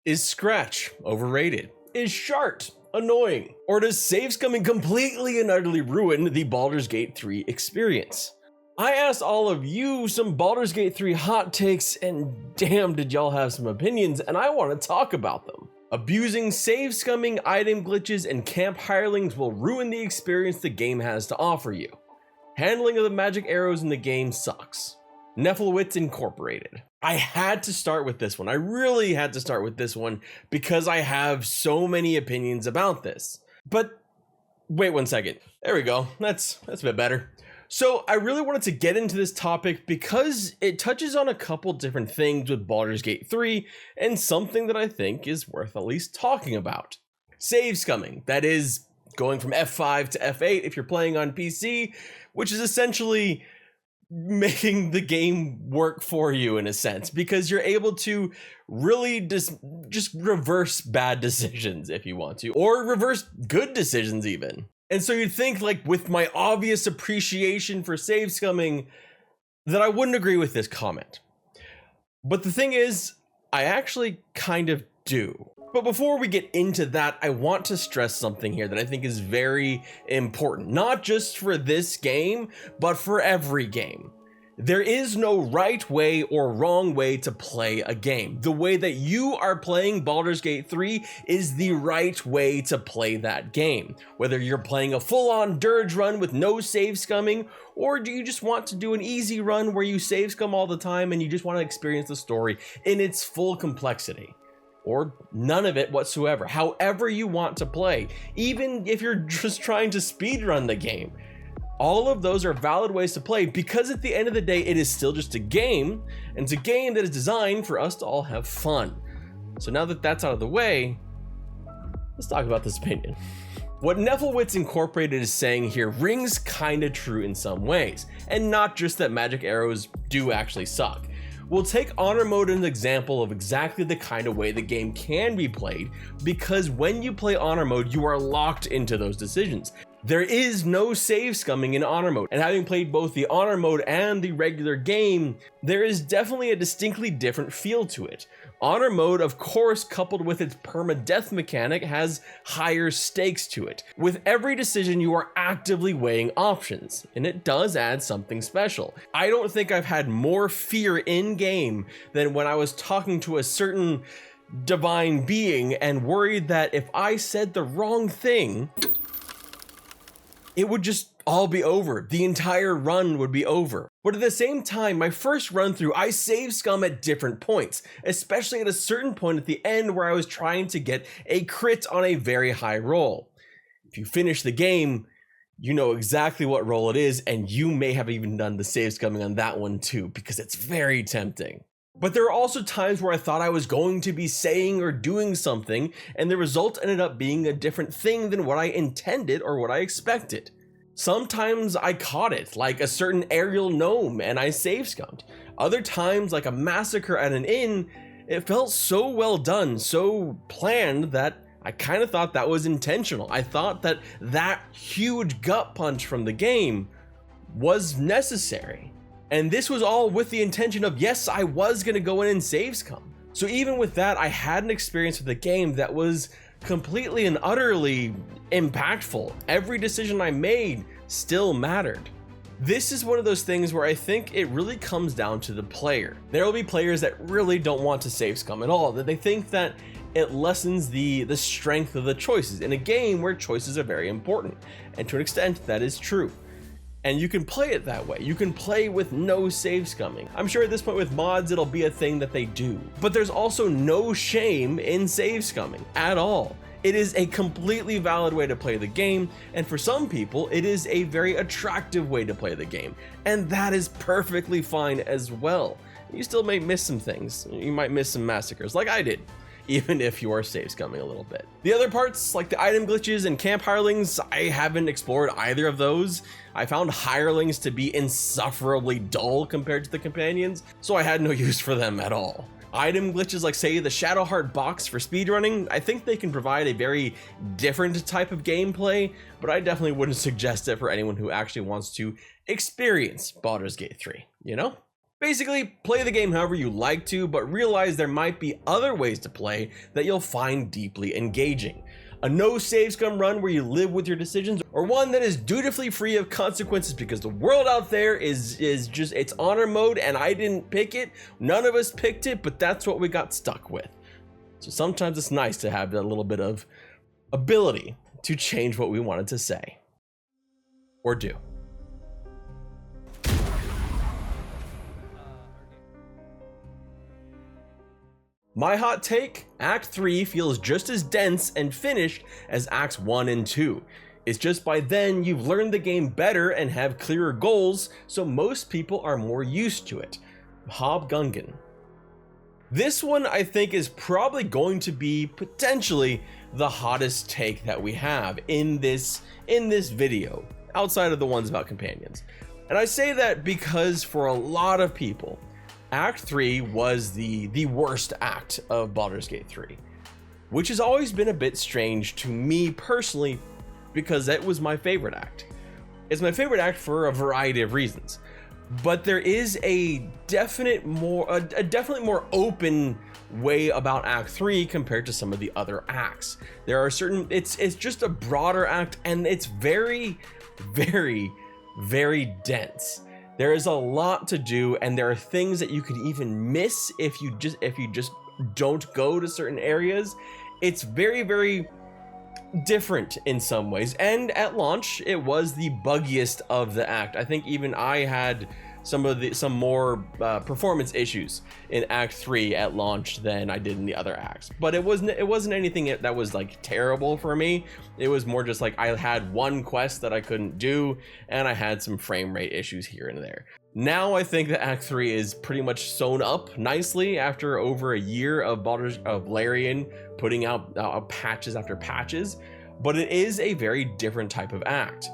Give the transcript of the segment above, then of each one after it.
Is Scratch overrated? Is Shart annoying? Or does save scumming completely and utterly ruin the Baldurs Gate 3 experience? I asked all of you some Baldurs Gate 3 hot takes, and damn did y'all have some opinions, and I want to talk about them. Abusing save scumming, item glitches, and camp hirelings will ruin the experience the game has to offer you. Handling of the magic arrows in the game sucks. Nephelwitz Incorporated. I had to start with this one. I really had to start with this one because I have so many opinions about this. But wait 1 second. There we go. That's a bit better. So I really wanted to get into this topic because it touches on a couple different things with Baldurs Gate 3 and something that I think is worth at least talking about. Save scumming, that is going from F5 to F8 if you're playing on PC, which is essentially making the game work for you in a sense, because you're able to really just reverse bad decisions if you want to, or reverse good decisions even. And so you'd think, like, with my obvious appreciation for save scumming, that I wouldn't agree with this comment. But the thing is, I actually kind of do. But before we get into that, I want to stress something here that I think is very important, not just for this game, but for every game. There is no right way or wrong way to play a game. The way that you are playing Baldurs Gate 3 is the right way to play that game. Whether you're playing a full-on dirge run with no save scumming, or do you just want to do an easy run where you save scum all the time and you just want to experience the story in its full complexity. Or none of it whatsoever, however you want to play, even if you're just trying to speedrun the game. All of those are valid ways to play because at the end of the day, it is still just a game, and it's a game that is designed for us to all have fun. So now that that's out of the way, let's talk about this opinion. What Nephelwitz Incorporated is saying here rings kinda true in some ways, and not just that magic arrows do actually suck. We'll take honor mode as an example of exactly the kind of way the game can be played, because when you play honor mode, you are locked into those decisions. There is no save scumming in honor mode, and having played both the honor mode and the regular game, there is definitely a distinctly different feel to it. Honor mode, of course, coupled with its permadeath mechanic, has higher stakes to it. With every decision, you are actively weighing options, and it does add something special. I don't think I've had more fear in game than when I was talking to a certain divine being and worried that if I said the wrong thing, it would just all be over. The entire run would be over. But at the same time, my first run through, I save scum at different points, especially at a certain point at the end where I was trying to get a crit on a very high roll. If you finish the game, you know exactly what roll it is, and you may have even done the save scumming on that one too, because it's very tempting. But there are also times where I thought I was going to be saying or doing something, and the result ended up being a different thing than what I intended or what I expected. Sometimes I caught it, like a certain aerial gnome, and I save scummed. Other times, like a massacre at an inn, it felt so well done, so planned that I kind of thought that was intentional. I thought that that huge gut punch from the game was necessary. And this was all with the intention of, yes, I was gonna go in and save scum. So even with that, I had an experience with the game that was completely and utterly impactful. Every decision I made still mattered. This is one of those things where I think it really comes down to the player. There will be players that really don't want to save scum at all, that they think that it lessens the strength of the choices in a game where choices are very important. And to an extent, that is true. And you can play it that way. You can play with no save scumming. I'm sure at this point with mods, it'll be a thing that they do. But there's also no shame in save scumming at all. It is a completely valid way to play the game, and for some people, it is a very attractive way to play the game. And that is perfectly fine as well. You still may miss some things. You might miss some massacres, like I did, even if you are save scumming a little bit. The other parts, like the item glitches and camp hirelings, I haven't explored either of those. I found hirelings to be insufferably dull compared to the companions, so I had no use for them at all. Item glitches like, say, the Shadowheart box for speedrunning, I think they can provide a very different type of gameplay, but I definitely wouldn't suggest it for anyone who actually wants to experience Baldurs Gate 3, you know? Basically, play the game however you like to, but realize there might be other ways to play that you'll find deeply engaging. A no save scum run where you live with your decisions, or one that is dutifully free of consequences because the world out there is just, it's honor mode and I didn't pick it. None of us picked it, but that's what we got stuck with. So sometimes it's nice to have that little bit of ability to change what we wanted to say or do. My hot take, Act 3 feels just as dense and finished as Acts 1 and 2. It's just by then you've learned the game better and have clearer goals, so most people are more used to it. Hob Gungan. This one I think is probably going to be potentially the hottest take that we have in this video, outside of the ones about companions. And I say that because for a lot of people, Act 3 was the worst act of Baldur's Gate 3, which has always been a bit strange to me personally because that was my favorite act. It's my favorite act for a variety of reasons, but there is a definitely more open way about Act 3 compared to some of the other acts. There are certain, it's just a broader act and it's very, very, very dense. There is a lot to do, and there are things that you could even miss if you just don't go to certain areas. It's very, very different in some ways, and at launch it was the buggiest of the act. I think even I had some more performance issues in Act 3 at launch than I did in the other acts, but it wasn't anything that was like terrible for me. It was more just like I had one quest that I couldn't do and I had some frame rate issues here and there. Now I think that Act 3 is pretty much sewn up nicely after over a year of Larian putting out patches after patches, but it is a very different type of act.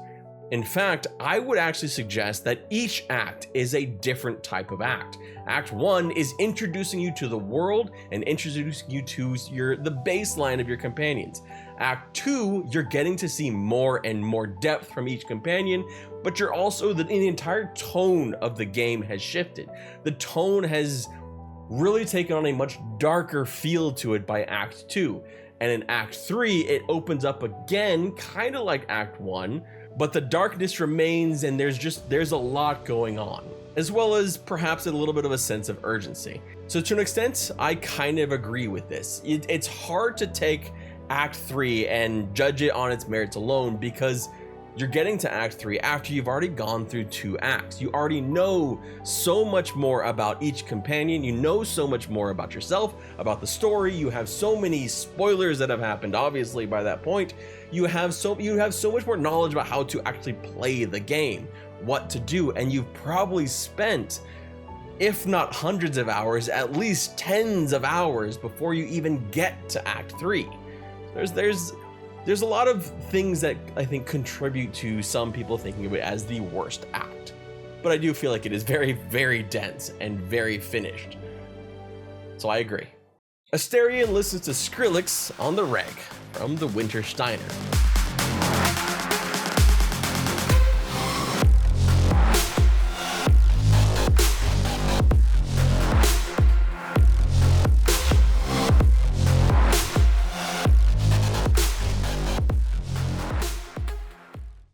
In fact, I would actually suggest that each act is a different type of act. Act 1 is introducing you to the world and introducing you to the baseline of your companions. Act 2, you're getting to see more and more depth from each companion, but you're also, the entire tone of the game has shifted. The tone has really taken on a much darker feel to it by Act 2. And in Act 3, it opens up again, kind of like Act 1, but the darkness remains and there's a lot going on, as well as perhaps a little bit of a sense of urgency. So to an extent, I kind of agree with this. It's hard to take Act 3 and judge it on its merits alone because you're getting to Act 3 after you've already gone through 2 acts. You already know so much more about each companion. You know so much more about yourself, about the story. You have so many spoilers that have happened, obviously, by that point. You have so much more knowledge about how to actually play the game, what to do, and you've probably spent, if not hundreds of hours, at least tens of hours before you even get to Act 3. There's a lot of things that I think contribute to some people thinking of it as the worst act, but I do feel like it is very, very dense and very finished. So I agree. Asterion listens to Skrillex on the reg from the Winter Steiner.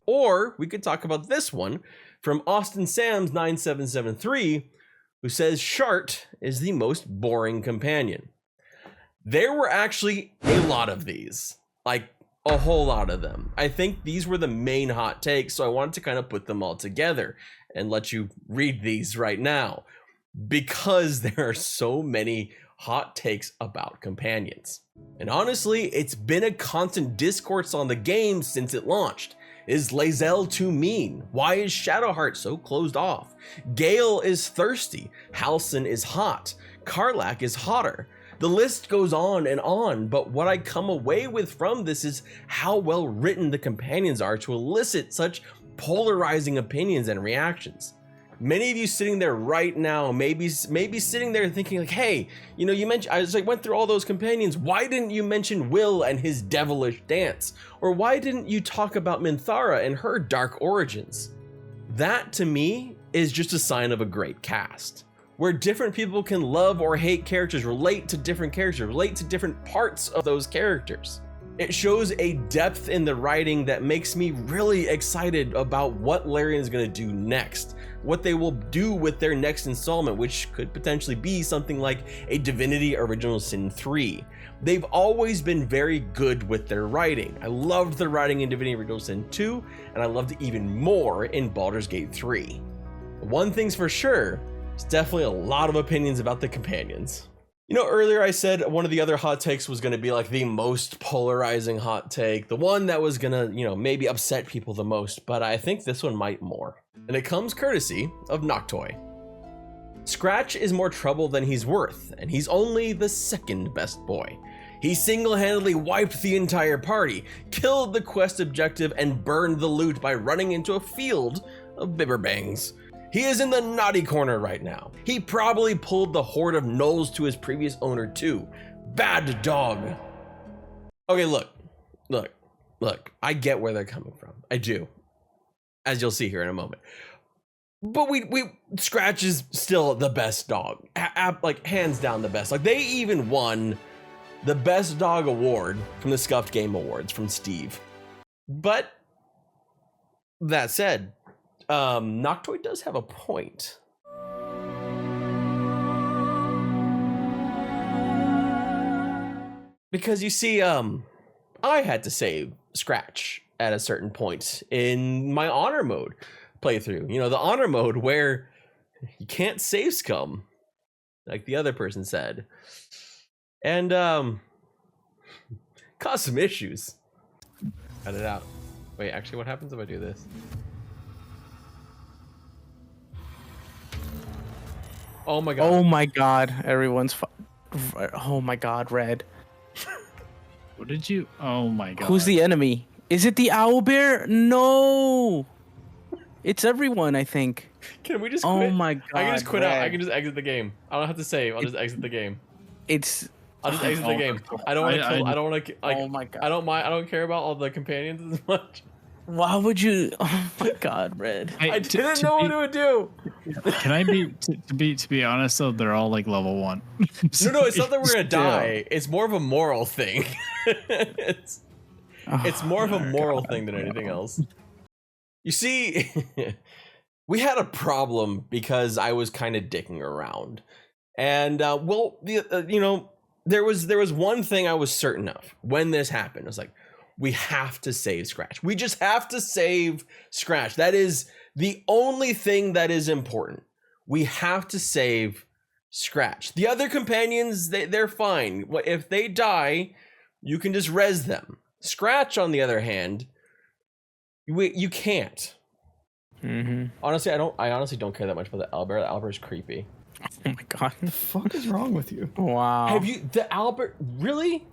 Or we could talk about this one from Austin Sam's 9773, who says Shart is the most boring companion. There were actually a lot of these, like a whole lot of them. I think these were the main hot takes, so I wanted to kind of put them all together and let you read these right now, because there are so many hot takes about companions. And honestly, it's been a constant discourse on the game since it launched. Is Lae'zel too mean? Why is Shadowheart so closed off? Gale is thirsty. Halsin is hot. Karlach is hotter. The list goes on, but what I come away with from this is how well written the companions are to elicit such polarizing opinions and reactions. Many of you sitting there right now, maybe sitting there thinking like, hey, you know, you mentioned, I went through all those companions. Why didn't you mention Will and his devilish dance? Or why didn't you talk about Minthara and her dark origins? That to me is just a sign of a great cast. where different people can love or hate characters, relate to different characters, relate to different parts of those characters. It shows a depth in the writing that makes me really excited about what Larian is going to do next, what they will do with their next installment, which could potentially be something like a Divinity Original Sin 3. They've always been very good with their writing. I loved the writing in Divinity Original Sin 2, and I loved it even more in Baldur's Gate 3. One thing's for sure, there's definitely a lot of opinions about the companions. You know, earlier I said one of the other hot takes was going to be like the most polarizing hot take, the one that was going to, you know, maybe upset people the most, but I think this one might more. And it comes courtesy of Noctoy. Scratch is more trouble than he's worth, and he's only the second best boy. He single-handedly wiped the entire party, killed the quest objective, and burned the loot by running into a field of bibberbangs. He is in the naughty corner right now. He probably pulled the horde of gnolls to his previous owner too. Bad dog. Okay, look. I get where they're coming from. I do, as you'll see here in a moment. But Scratch is still the best dog, like hands down the best. Like they even won the best dog award from the Scuffed Game Awards from Steve. But that said, Noctoy does have a point. Because you see, I had to save Scratch at a certain point in my honor mode playthrough. You know, the honor mode where you can't save scum, like the other person said. And caused some issues. Cut it out. Wait, actually, what happens if I do this? Oh my god. Oh my god, everyone's oh my god, Red. What did you? Oh my god. Who's the enemy? Is it the owlbear? No. It's everyone, I think. Can we just quit? Oh my god. I can just quit Red. out. I can just exit the game. I don't have to save. I'll just exit the game. I'll just exit the game. I don't want to kill. I don't want to. Like, oh my god. I don't mind. I don't care about all the companions as much. Why would you? Oh my god, Red. I didn't know what it would do. Can I to be honest though, they're all like level 1. No, it's not that we're gonna die. It's more of a moral thing. it's more of a moral thing than anything else. You see, we had a problem because I was kind of dicking around, and you know, there was one thing I was certain of when this happened. I was like, we have to save Scratch. We just have to save Scratch. That is the only thing that is important. We have to save Scratch. The other companions, they're fine. If they die, you can just res them. Scratch, on the other hand, you can't. Mm-hmm. Honestly, I honestly don't care that much about the Albert. The Albert is creepy. Oh my god. What the fuck is wrong with you? Wow. Have you the Albert really?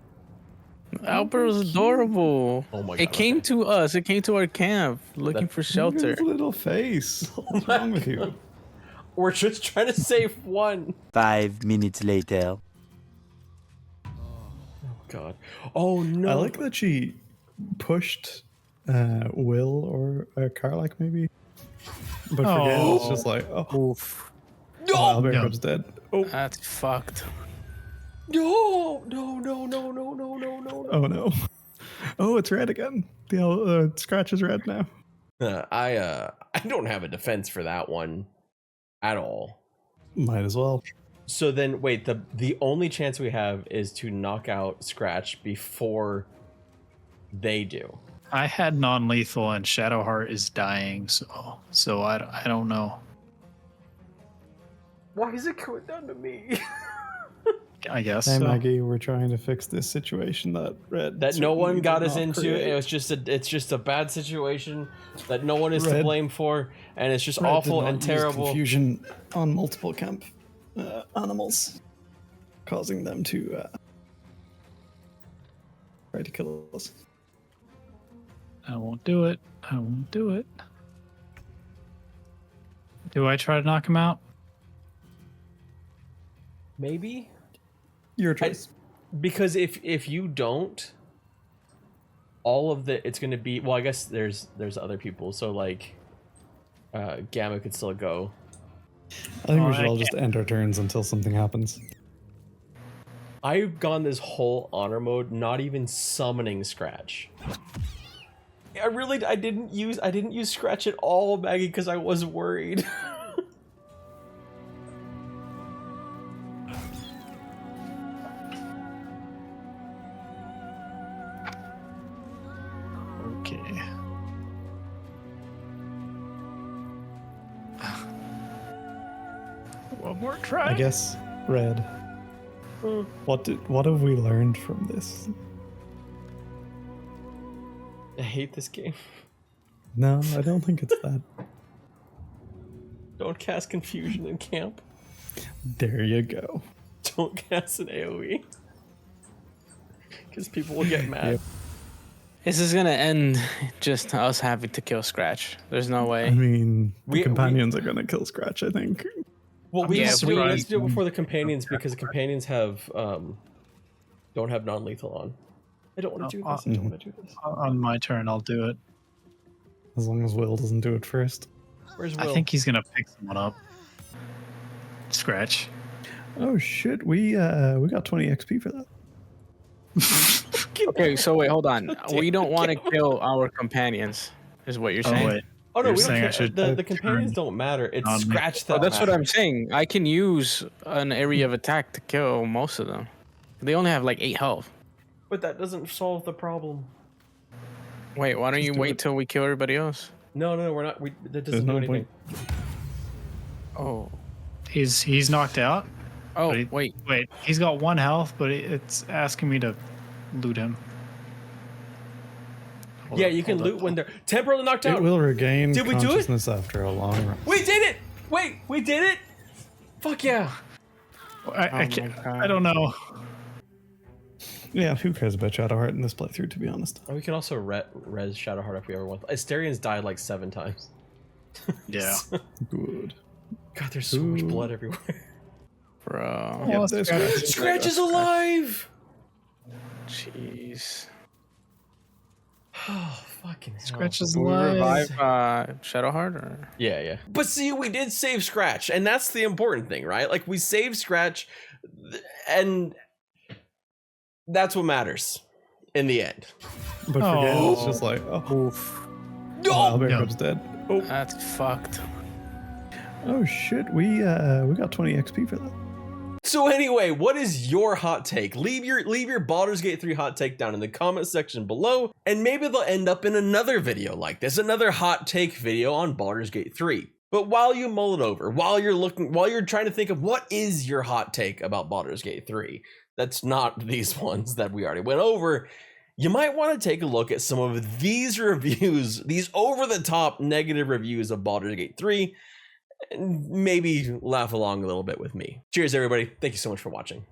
Albert was adorable. Oh my god. It came to us. It came to our camp looking for shelter. His little face. What's wrong with you? We're just trying to save one. 5 minutes later. Oh god. Oh no. I like that she pushed Will or Karlak maybe. But forget it's just like, oh. Oof. No. Alberto's dead. Oh. That's fucked. No. Oh no. Oh, it's red again. The Scratch is red now. I don't have a defense for that one at all. Might as well. So then wait, the only chance we have is to knock out Scratch before they do. I had non-lethal and Shadowheart is dying, so I don't know. Why is it coming down to me? I guess. Hey So. Maggie, we're trying to fix this situation that red That no one certainly got did us not into. create. It's just a bad situation that no one is to Red- blame for, and it's just Red did awful not and use terrible. Confusion on multiple camp animals, causing them to try to kill us. I won't do it. Do I try to knock him out? Maybe Your choice. because if you don't, all of it's going to be. Well, I guess there's other people. So like, Gamma could still go. I think we should all just end our turns until something happens. I've gone this whole honor mode not even summoning Scratch. I didn't use Scratch at all, Maggie, because I was worried. Okay. One more try. I guess red. What have we learned from this? I hate this game. No, I don't think it's that. Don't cast confusion in camp. There you go. Don't cast an AoE. Because people will get mad. Yep. This is gonna end just us having to kill Scratch. There's no way. I mean, the We- companions are gonna kill Scratch, I think. Well, we Yeah, have to do surprised. it before the companions because the companions have don't have non-lethal on. I don't want to do this. I don't want to do this. On my turn, I'll do it. As long as Will doesn't do it first. Where's Will? I think he's gonna pick someone up. Scratch. Oh shit, we got 20 XP for that. Okay, so wait, hold on. We don't want to kill our companions, is what you're Oh saying. wait. Oh no, You're we don't saying I care. should The companions don't matter. It's on me. Scratch that Oh, that's what I'm matters. saying. I can use an area of attack to kill most of them. They only have like 8 health. But that doesn't solve the problem. Wait, why don't you do wait it. till we kill everybody else? No, we're not. That There's doesn't do no anything. point. Oh. He's knocked out. Oh, But he- wait. Wait, he's got 1 health, but it's asking me to loot him. Hold Yeah, up, you can hold loot up. when they're temporarily knocked It out. will regain Did we do it? consciousness after a long rest. We did it! Wait, we did it! Fuck yeah! I my can't. God. I don't know. Yeah, who cares about Shadowheart in this playthrough, to be honest? Oh, we can also res Shadowheart if we ever want. Asterians died like 7 times. Yeah. Good. God, there's so much Ooh. blood everywhere. Bro. Oh, there's Scratch. Scratch. Scratch is alive! Jeez. Oh, fucking hell. Scratch is Will we alive. revive Shadowheart or? Yeah. But see, we did save Scratch, and that's the important thing, right? Like, we saved Scratch, and that's what matters in the end. But for Gale, it's Oh. just like, oh, Oof. No! Albert's dead. Oh, That's fucked. oh shit, we got 20 XP for that. So anyway, what is your hot take? Leave your Baldur's Gate 3 hot take down in the comment section below, and maybe they'll end up in another video like this, another hot take video on Baldur's Gate 3. But while you mull it over, while you're trying to think of what is your hot take about Baldur's Gate 3, that's not these ones that we already went over, you might want to take a look at some of these reviews, these over-the-top negative reviews of Baldur's Gate 3, and maybe laugh along a little bit with me. Cheers, everybody. Thank you so much for watching.